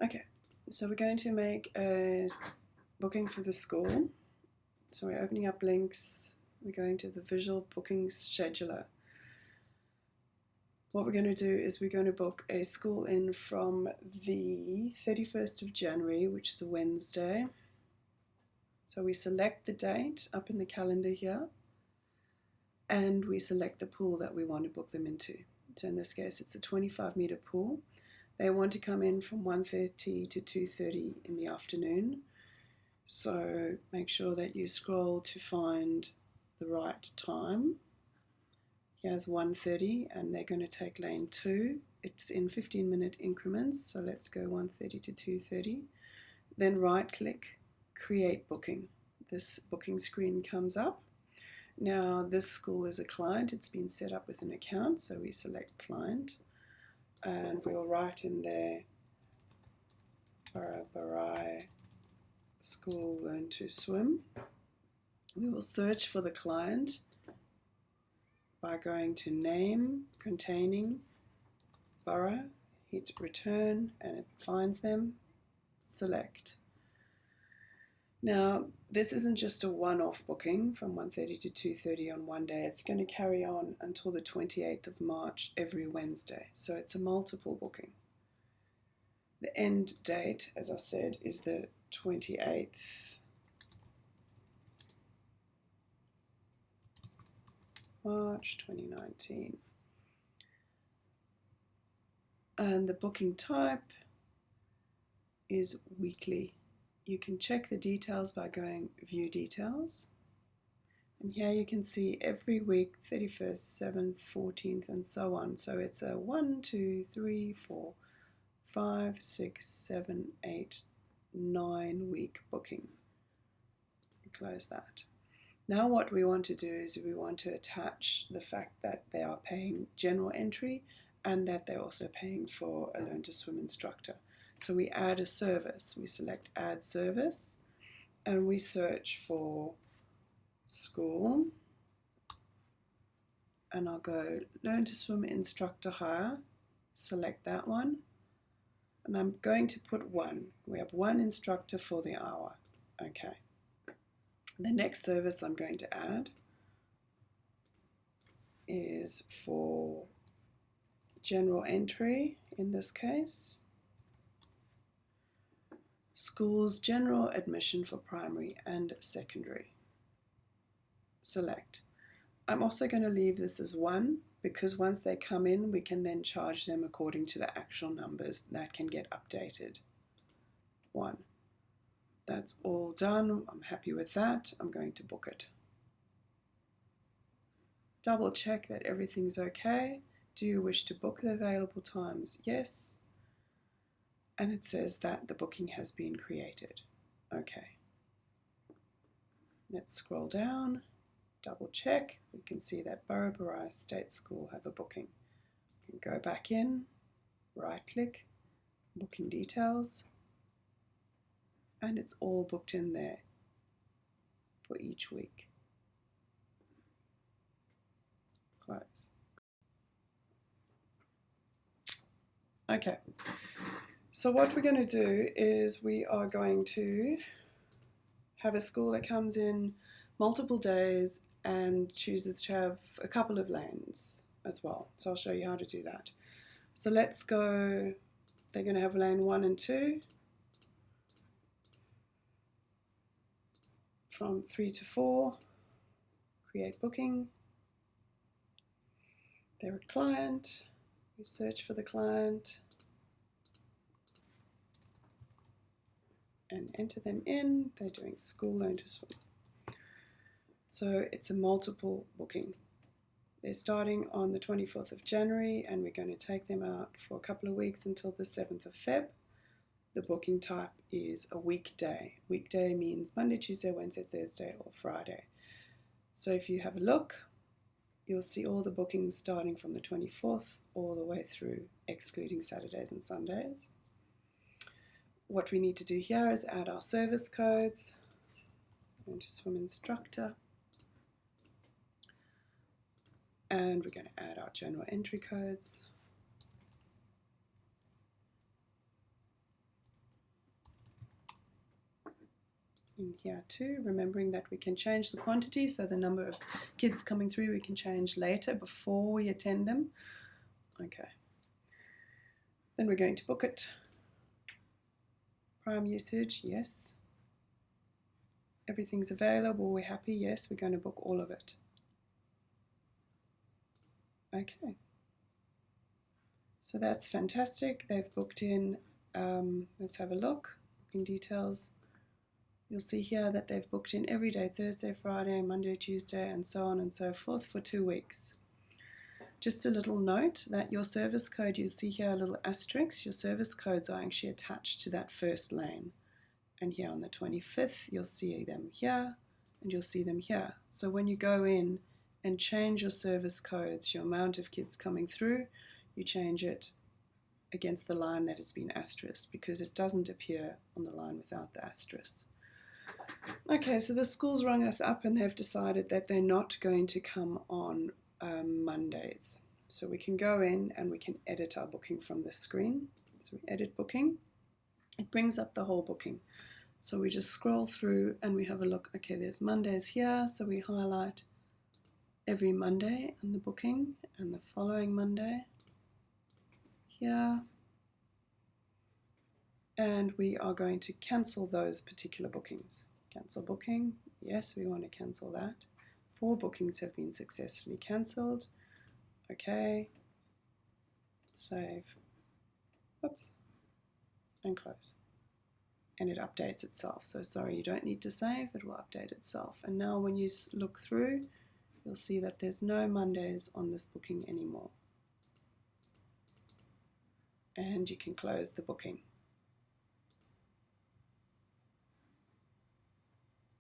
Okay, so we're going to make a booking for the school. So we're opening up links. We're going to the visual bookings scheduler. What we're going to do is we're going to book a school in from the 31st of January, which is a Wednesday. So we select the date up in the calendar here, and we select the pool that we want to book them into. So in this case, it's a 25-meter pool. They want to come in from 1:30 to 2:30 in the afternoon. So make sure that you scroll to find the right time. Here's 1:30, and they're going to take lane 2. It's in 15-minute increments, so let's go 1:30 to 2:30. Then right-click, create booking. This booking screen comes up. Now this school is a client. It's been set up with an account, so we select client, and we'll write in there Burrabarai School Learn to Swim. We will search for the client by going to name containing Borough, hit return, and it finds them. Select. Now this isn't just a one-off booking from 1:30 to 2:30 on one day. It's going to carry on until the 28th of March every Wednesday, so it's a multiple booking. The end date, as I said, is the 28th March 2019. And the booking type is weekly. You can check the details by going view details. And here you can see every week, 31st, 7th, 14th, and so on. So it's a 1, 2, 3, 4, 5, 6, 7, 8, 9 week booking. Close that. Now what we want to do is we want to attach the fact that they are paying general entry and that they're also paying for a Learn to Swim instructor. So we add a service. We select add service and we search for school, and I'll go Learn to Swim instructor hire, select that one, and I'm going to put 1. We have 1 instructor for the hour. Okay. The next service I'm going to add is for general entry, in this case, schools general admission for primary and secondary. Select. I'm also going to leave this as 1 because once they come in, we can then charge them according to the actual numbers that can get updated. 1. That's all done. I'm happy with that. I'm going to book it. Double check that everything's okay. Do you wish to book the available times? Yes. And it says that the booking has been created. Okay. Let's scroll down, double check. We can see that Burrabarai State School have a booking. We can go back in, right click, booking details, and it's all booked in there for each week. Close. Okay, so what we're going to do is we are going to have a school that comes in multiple days and chooses to have a couple of lanes as well. So I'll show you how to do that. So let's go, they're going to have lane 1 and 2 from 3 to 4, create booking. They're a client, we search for the client and enter them in. They're doing school Learn to Swim. So it's a multiple booking. They're starting on the 24th of January and we're going to take them out for a couple of weeks until the 7th of Feb. The booking type is a weekday. Weekday means Monday, Tuesday, Wednesday, Thursday, or Friday. So if you have a look, you'll see all the bookings starting from the 24th all the way through, excluding Saturdays and Sundays. What we need to do here is add our service codes. Learn to Swim instructor. And we're going to add our general entry codes. in here too, remembering that we can change the quantity, so the number of kids coming through we can change later before we attend them. Okay. Then we're going to book it. Prime usage, yes. Everything's available, we're happy, yes, we're going to book all of it. Okay. So that's fantastic. They've booked in, let's have a look, booking details. You'll see here that they've booked in every day, Thursday, Friday, Monday, Tuesday, and so on and so forth for 2 weeks. Just a little note that your service code, you'll see here a little asterisk, your service codes are actually attached to that first lane. And here on the 25th, you'll see them here, and you'll see them here. So when you go in and change your service codes, your amount of kids coming through, you change it against the line that has been asterisked, because it doesn't appear on the line without the asterisk. Okay, so the school's rung us up and they've decided that they're not going to come on Mondays. So we can go in and we can edit our booking from the screen. So we edit booking. It brings up the whole booking. So we just scroll through and we have a look. Okay, there's Mondays here, so we highlight every Monday in the booking and the following Monday here. And we are going to cancel those particular bookings. Cancel booking, yes, we want to cancel that. 4 bookings have been successfully cancelled. Okay, save, oops, and close. And it updates itself. So sorry, you don't need to save, it will update itself. And now when you look through, you'll see that there's no Mondays on this booking anymore. And you can close the booking.